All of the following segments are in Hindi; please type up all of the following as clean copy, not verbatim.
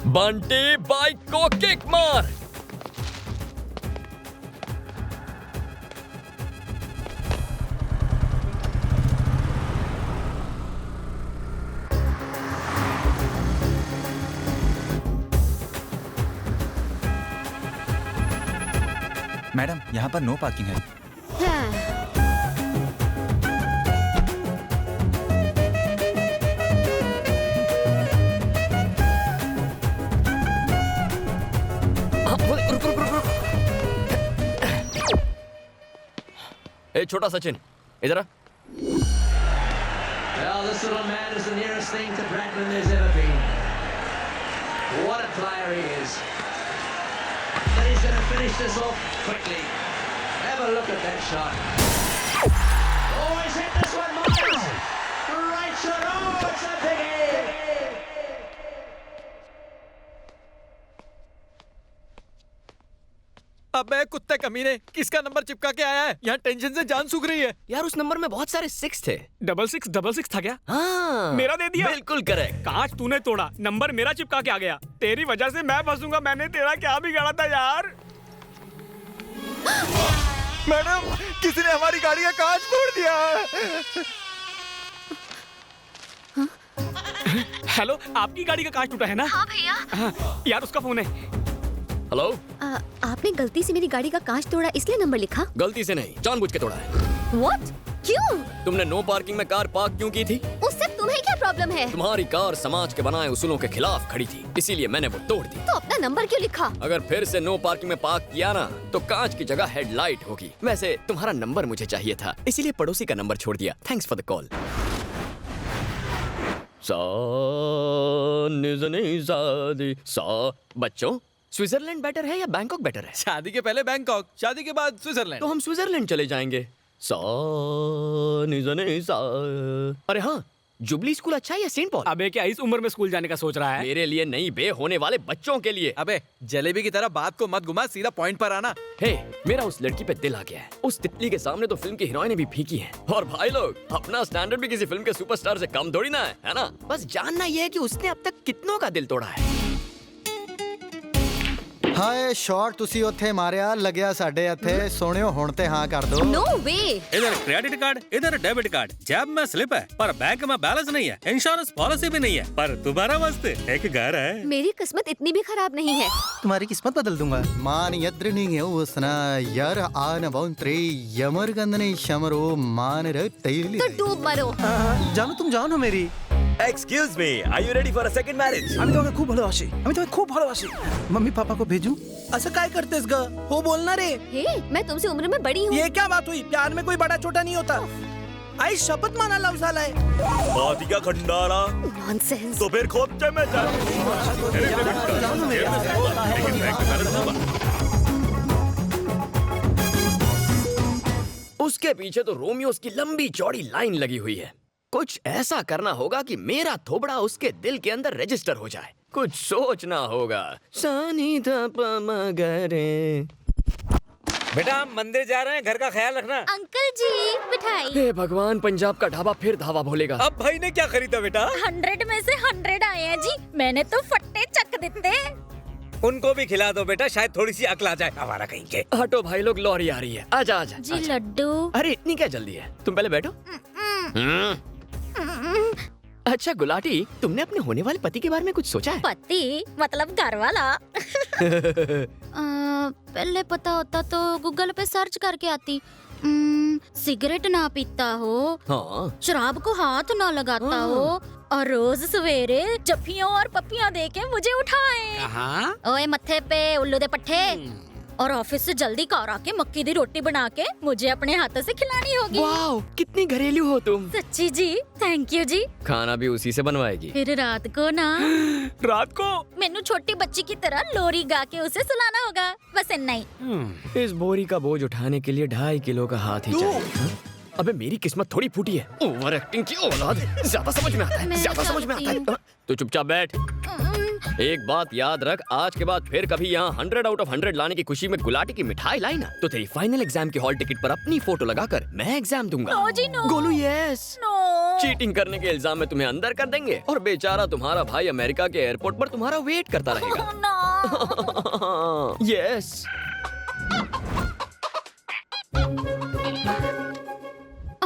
बंटी बाइक को किक मार। मैडम, यहाँ पर नो पार्किंग है। ए छोटा सचिन, इधर आ। Well, this little man is the nearest thing to Bradman there's ever been. What a player he is. And he's going to finish this off quickly. Have a look at that shot. Oh, he's hit this one, Miles. Right shot. Oh, it's a big hit. अबे कुत्ते कमीने, किसका नंबर चिपका के आया है? यहाँ टेंशन से जान सूख रही है। यार उस नंबर में बहुत सारे 6 थे। 666 था क्या? हाँ, मेरा दे दिया। बिल्कुल करेक्ट। कांच तूने तोड़ा, नंबर मेरा चिपका के आ गया। तेरी वजह से मैं फंसूंगा। मैंने तेरा क्या बिगाड़ा था यार? मैडम, किसी ने हमारी गाड़ी का कांच फोड़ दिया। हेलो, आपकी गाड़ी का कांच टूटा है ना? हाँ भैया। यार उसका फोन है। हेलो। आपने गलती से मेरी गाड़ी का कांच तोड़ा इसलिए नंबर लिखा? गलती से नहीं, जानबूझ के तोड़ा है। What? क्यों? तुमने नो पार्किंग में कार पार्क क्यों की थी? उससे तुम्हें क्या प्रॉब्लम है? तुम्हारी कार समाज के बनाए उसूलों के खिलाफ खड़ी थी, इसीलिए मैंने वो तोड़ दी। तो अपना नंबर क्यों लिखा? अगर फिर से नो पार्किंग में पार्क किया ना, तो कांच की जगह हेडलाइट होगी। वैसे तुम्हारा नंबर मुझे चाहिए था, इसीलिए पड़ोसी का नंबर छोड़ दिया। Thanks for the call. बच्चों, स्विट्जरलैंड बेटर है या बैंकॉक बेटर है? शादी के पहले बैंकॉक, शादी के बाद स्विट्जरलैंड। तो हम स्विट्जरलैंड चले जाएंगे। अरे हाँ, जुबली स्कूल अच्छा है या सेंट पॉल? अबे क्या इस उम्र में स्कूल जाने का सोच रहा है? मेरे लिए नहीं बे, होने वाले बच्चों के लिए। अबे जलेबी की तरह बात को मत घुमा, सीधा पॉइंट पर आना। हे, मेरा उस लड़की पे दिल आ गया है। उस तितली के सामने तो फिल्म की हीरोइनें भी फीकी हैं। और भाई लोग, अपना स्टैंडर्ड भी किसी फिल्म के सुपरस्टार से कम थोड़ी ना है ना? बस जानना ये है कि उसने अब तक कितनों का दिल तोड़ा है। हाय शॉट ਤੁਸੀਂ ਉੱਥੇ ਮਾਰਿਆ ਲੱਗਿਆ ਸਾਡੇ ਇੱਥੇ ਸੋਹਣਿਓ ਹੁਣ ਤੇ ਹਾਂ कर दो। No way! इधर क्रेडिट कार्ड, इधर डेबिट कार्ड, जेब में स्लिप है पर बैंक में बैलेंस नहीं है, इंश्योरेंस पॉलिसी भी नहीं है, पर तुम्हारा मस्त एक घर है। मेरी किस्मत इतनी भी खराब नहीं है। तुम्हारी किस्मत बदल दूंगा। मान यद्रनी उसना यार आन बौंत्रे यमरगंदने शमरो मान र तैली। तो डूब मरो। জানো तुम जानो मेरी। Excuse me, are you ready for a second marriage? আমি তোমাকে খুব ভালোবাসি। আমি তোমাকে খুব ভালোবাসি। मम्मी पापा को भेजूं? असं काय करतेस ग? हो बोल ना रे। हे, मैं तुमसे उम्र में बड़ी हूँ। ये क्या बात हुई? प्यार में कोई बड़ा छोटा नहीं होता। आई शपथ माना लव झालाय। बाती का खंडारा। Nonsense. तो फिर खोपचे में जा। उसके पीछे तो रोमियोस की लंबी चौड़ी लाइन लगी हुई है। कुछ ऐसा करना होगा कि मेरा थोबड़ा उसके दिल के अंदर रजिस्टर हो जाए। कुछ सोचना होगा। सानी धा प म ग रे। बेटा हम मंदिर जा रहे हैं, घर का ख्याल रखना। अंकल जी, मिठाई। हे भगवान, पंजाब का ढाबा फिर धावा भोलेगा। अब भाई ने क्या खरीदा बेटा? 100 में से 100 आए हैं जी। मैंने तो फट्टे चक देते। उनको भी खिला दो बेटा, शायद थोड़ी सी अकल आ जाए। हमारा कहीं के। हटो भाई लोग, लॉरी आ रही है। आजा आजा जी आजा। लड्डू। अरे इतनी क्या जल्दी है? तुम पहले बैठो। अच्छा गुलाटी, तुमने अपने होने वाले पति के बारे में कुछ सोचा है? पति मतलब घर वाला। पहले पता होता तो गूगल पे सर्च करके आती। सिगरेट ना पीता हो, हाँ। शराब को हाथ ना लगाता हो, और रोज सवेरे जफ्फियों और पप्पियां देके मुझे उठाए। कहाँ? ओए मत्थे पे उल्लू दे पट्टे। और ऑफिस से जल्दी कार आके मक्की दी रोटी बना के मुझे अपने हाथों से खिलानी होगी। वाओ, कितनी घरेलू हो तुम। सच्ची जी, थैंक यू जी। खाना भी उसी से बनवाएगी? फिर रात को ना, रात को मैनू छोटी बच्ची की तरह लोरी गा के उसे सुलाना होगा, बस इतना ही। इस बोरी का बोझ उठाने के लिए 2.5 किलो का हाथ ही चाहिए। हाँ? अबे मेरी किस्मत थोड़ी फूटी है। ओवर एक्टिंग की औलाद है। ज्यादा समझ में आता है, मैं ज्यादा समझ में आता है। हाँ? तो चुपचाप बैठ। एक बात याद रख, आज के बाद फिर कभी यहाँ 100 आउट ऑफ 100 लाने की खुशी में गुलाटी की मिठाई लाई ना, तो तेरी फाइनल एग्जाम की हॉल टिकट पर अपनी फोटो लगाकर मैं एग्जाम दूंगा। नो जी no. Golu yes. No. Cheating करने के इल्जाम में तुम्हें अंदर कर देंगे और बेचारा तुम्हारा भाई अमेरिका के एयरपोर्ट पर तुम्हारा वेट करता रहेगा। No. यस।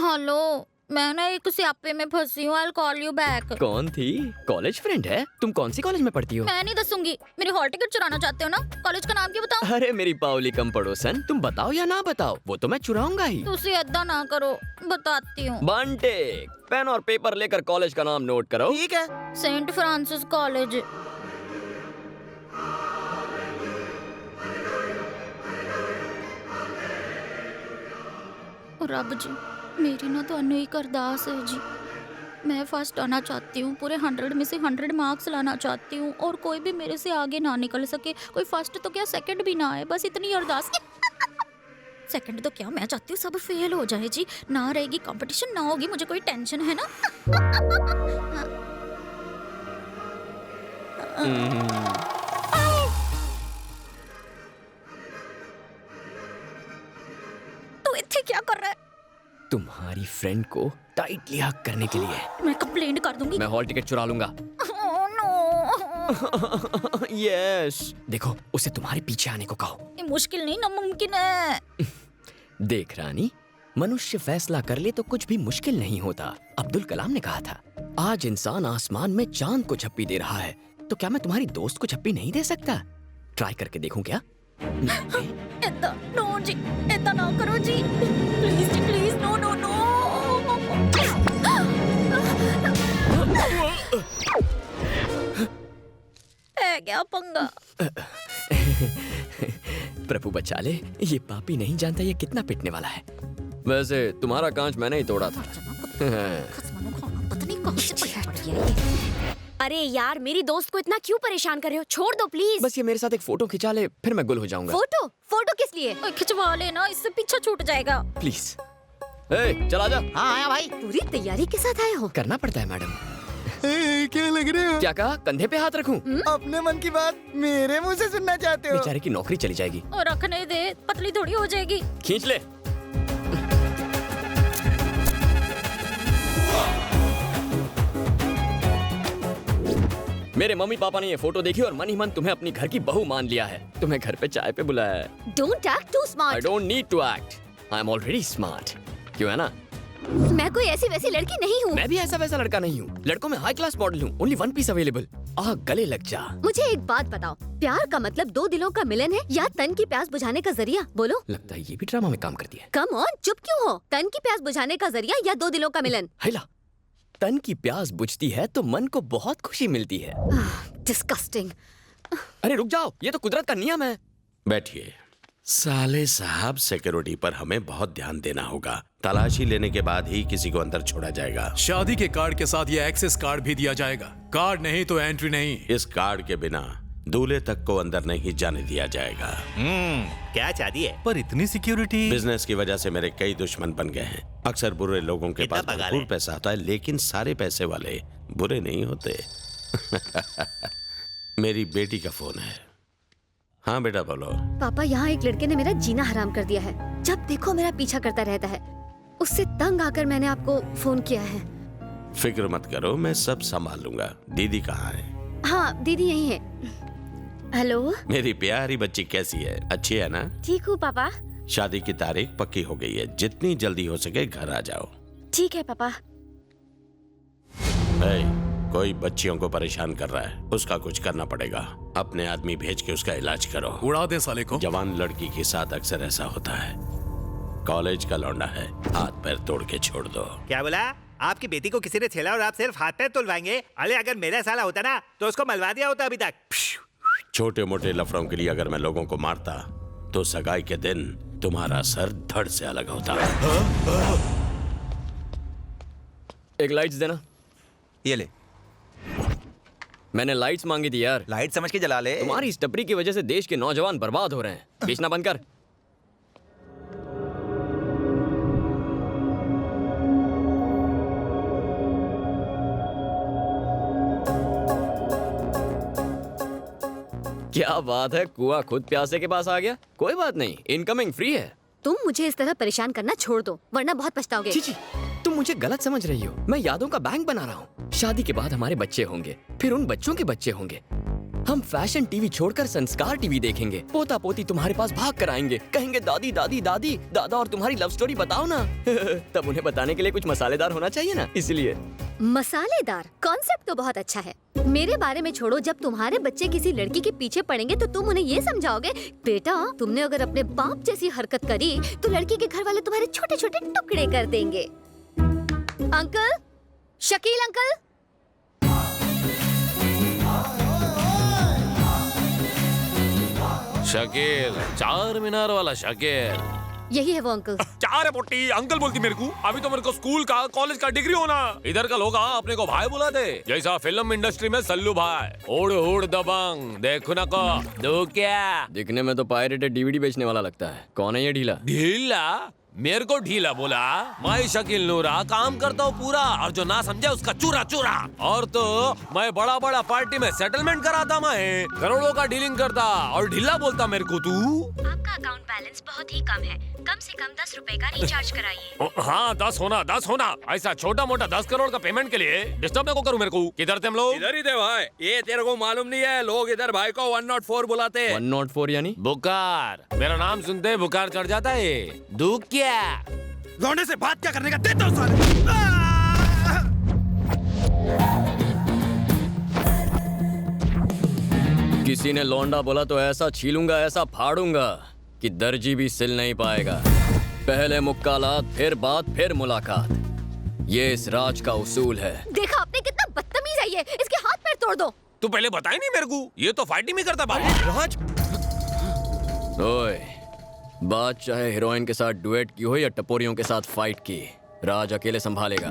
हेलो, मैं ना एक स्यापे में फंसी हूँ। I'll call you back. कौन थी? कॉलेज फ्रेंड है? तुम कौन सी कॉलेज में पढ़ती हो? मैं नहीं दसूंगी। मेरी हॉल टिकट चुराना चाहते हो ना? कॉलेज का नाम क्या बताओ? अरे मेरी पावली कम पड़ोसन, तुम बताओ या ना बताओ, वो तो मैं चुराऊंगा ही। तुसी ऐदा ना करो, बताती हूँ। बंटे, पेन और पेपर लेकर कॉलेज का नाम नोट करो। ठीक है। Saint Francis college. Rab ji, मेरी ना तो अनु एक अरदास है जी। मैं फर्स्ट आना चाहती हूँ, पूरे 100 में से 100 मार्क्स लाना चाहती हूँ और कोई भी मेरे से आगे ना निकल सके। कोई फर्स्ट तो क्या सेकंड भी ना आए, बस इतनी अरदास। सेकंड तो क्या, मैं चाहती हूँ सब फेल हो जाए जी। ना रहेगी कंपटीशन, ना होगी मुझे कोई टेंशन, है ना? तू इत्थे क्या कर रहा है? तुम्हारी फ्रेंड को टाइटली हग करने के लिए। मैं कंप्लेंट कर दूंगी। मैं हॉल टिकट चुरा लूंगा। Oh, no. यस। देखो, उसे तुम्हारे पीछे आने को कहो। ये मुश्किल नहीं, नामुमकिन है। देख रानी, मनुष्य फैसला कर ले तो कुछ भी मुश्किल नहीं होता। अब्दुल कलाम ने कहा था, आज इंसान आसमान में चांद को झप्पी दे रहा है, तो क्या मैं तुम्हारी दोस्त को झप्पी नहीं दे सकता? ट्राई करके देखूं क्या? ऐदा नो जी, ऐदा ना करो जी, प्लीज जी, प्लीज। No no no. है क्या पंगा? प्रभु बचा ले, ये पापी नहीं जानता ये कितना पिटने वाला है। वैसे तुम्हारा कांच मैंने ही तोड़ा था। अरे यार, मेरी दोस्त को इतना क्यों परेशान कर रहे हो? छोड़ दो प्लीज। बस ये मेरे साथ एक फोटो खिंचा ले, फिर मैं गुल हो जाऊंगा। फोटो? फोटो किस लिए? खिंचवा लेना, इससे पीछा छूट जाएगा। प्लीज। ए, चल आजा। हाँ आया भाई। पूरी तैयारी के साथ आए हो? करना पड़ता है मैडम। क्या लग रहे हो? क्या कहा? कंधे पे हाथ रखूं? अपने मन की बात मेरे मुंह से सुनना चाहते हो? बेचारे की नौकरी चली जाएगी। और रखने दे, पतली थोड़ी हो जाएगी। खींच ले। मेरे मम्मी पापा ने ये फोटो देखी और मन ही मन तुम्हें अपनी घर की बहू मान लिया है। तुम्हें घर पे चाय पे बुलाया है। Don't act too I smart. Don't need to act, I am already smart. क्यों है ना? मैं कोई ऐसी वैसी लड़की नहीं हूँ। मैं भी ऐसा वैसा लड़का नहीं हूँ। लड़कों में हाई क्लास मॉडल हूँ। Only one piece available. आह, गले लग जा। मुझे एक बात बताओ, प्यार का मतलब दो दिलों का मिलन है या तन की प्यास बुझाने का जरिया? बोलो। लगता है ये भी ड्रामा में काम करती है। कम ऑन, चुप क्यों हो? तन की प्यास बुझाने का जरिया या दो दिलों का मिलन? हैला, तन की प्यास बुझती है तो मन को बहुत खुशी मिलती है। डिस्गस्टिंग। अरे रुक जाओ, ये तो कुदरत का नियम है। बैठिए। साले साहब, सिक्योरिटी पर हमें बहुत ध्यान देना होगा। तलाशी लेने के बाद ही किसी को अंदर छोड़ा जाएगा। शादी के कार्ड के साथ ये एक्सेस कार्ड भी दिया जाएगा। कार्ड नहीं तो एंट्री नहीं। इस कार्ड के बिना दूल्हे तक को अंदर नहीं जाने दिया जाएगा। क्या चाहती है? पर इतनी सिक्योरिटी। बिजनेस की वजह से मेरे कई दुश्मन बन गए हैं। अक्सर बुरे लोगों के पास भरपूर पैसा होता है, लेकिन सारे पैसे वाले बुरे नहीं होते। मेरी बेटी का फोन है। हाँ बेटा बोलो। पापा, यहाँ एक लड़के ने मेरा जीना हराम कर दिया है। जब देखो मेरा पीछा करता रहता है। उससे तंग आकर मैंने आपको फोन किया है। फिक्र मत करो, मैं सब संभाल लूंगा। दीदी कहाँ है? हाँ, दीदी यही है। हेलो। मेरी प्यारी बच्ची कैसी है? अच्छी है ना? ठीक हूँ पापा। शादी की तारीख पक्की हो गई है। जितनी जल्दी हो सके घर आ जाओ। ठीक है पापा। कोई बच्चियों को परेशान कर रहा है, उसका कुछ करना पड़ेगा। अपने आदमी भेज के उसका इलाज करो। उड़ा दे साले को। जवान लड़की के साथ अक्सर ऐसा होता है। कॉलेज का लौंडा है, हाथ पैर तोड़ के छोड़ दो। क्या बोला? आपकी बेटी को किसी ने छेड़ा और आप सिर्फ हाथ पैर तुलवाएंगे? अरे अगर मेरा साला होता ना तो उसको मलवा दिया होता अभी तक। छोटे मोटे लफड़ों के लिए अगर मैं लोगों को मारता तो सगाई के दिन तुम्हारा सर धड़ से अलग होता। एक लाइट्स देना। ये ले। मैंने लाइट्स मांगी थी यार। लाइट समझ के जला ले। तुम्हारी इस टपरी की वजह से देश के नौजवान बर्बाद हो रहे हैं। बेचना बंद कर। क्या बात है, कुआं खुद प्यासे के पास आ गया। कोई बात नहीं, इनकमिंग फ्री है। तुम मुझे इस तरह परेशान करना छोड़ दो, वरना बहुत पछताओगे। जी, तुम मुझे गलत समझ रही हो। मैं यादों का बैंक बना रहा हूँ। शादी के बाद हमारे बच्चे होंगे, फिर उन बच्चों के बच्चे होंगे। हम फैशन टीवी छोड़कर संस्कार टीवी देखेंगे। पोता पोती तुम्हारे पास भाग कर आएंगे, कहेंगे दादी दादी दादी, दादा और तुम्हारी लव स्टोरी बताओ ना। तब उन्हें बताने के लिए कुछ मसालेदार होना चाहिए ना, इसलिए। मसालेदार कॉन्सेप्ट तो बहुत अच्छा है। मेरे बारे में छोड़ो, जब तुम्हारे बच्चे किसी लड़की के पीछे पड़ेंगे तो तुम उन्हें ये समझाओगे, बेटा तुमने अगर अपने बाप जैसी हरकत करी तो लड़की के घर वाले तुम्हारे छोटे छोटे टुकड़े कर देंगे। Uncle, Shakeel uncle. शकील, चार मीनार वाला शकील। यही है वो अंकल। क्या रे पोटी, अंकल बोलती मेरे को? अभी तो मेरे को स्कूल का कॉलेज का डिग्री होना। इधर का लोग अपने को भाई बुलाते, जैसा फिल्म इंडस्ट्री में सल्लू भाई। उड़ उड़ दबंग, देखो ना को दो क्या। दिखने में तो पायरेटेड डीवीडी बेचने वाला लगता है। कौन है ये ढीला? ढीला? मेरे को ढीला बोला? मैं शकील नूरा काम करता हूँ पूरा, और जो ना समझे उसका चूरा चूरा। और तो मैं बड़ा बड़ा पार्टी में सेटलमेंट कराता, मैं करोड़ों का डीलिंग करता, और ढीला बोलता मेरे को तू? आपका अकाउंट बैलेंस बहुत ही कम है, कम से कम 10 रुपए का रिचार्ज कराइए। हाँ 10 होना। ऐसा छोटा मोटा 10 करोड़ का पेमेंट के लिए डिस्टर्ब नहीं को करूँ मेरे को। किधर थे हम लोग? इधर ही थे भाई। ये तेरे को मालूम नहीं है, लोग इधर भाई को 104 बुलाते। 104 यानी? बुखार। मेरा नाम सुनते बुखार चढ़ जाता है। दुख क्या? लौंडे से बात क्या करने का, देता हूँ साले। किसी ने लौंडा बोला तो ऐसा छीलूंगा, ऐसा फाड़ूंगा कि दर्जी भी सिल नहीं पाएगा। पहले मुक्कालात, फिर बात, फिर मुलाकात। ये इस राज का उसूल है। देखा आपने कितना बदतमीज है ये, इसके हाथ पैर तोड़ दो। तू पहले बताई नहीं मेरे को, ये तो फाइटिंग भी करता बाबू। राज, ओए, बात चाहे हीरोइन के साथ डुएट की हो या टपोरियों के साथ फाइट की, राज अकेले संभालेगा।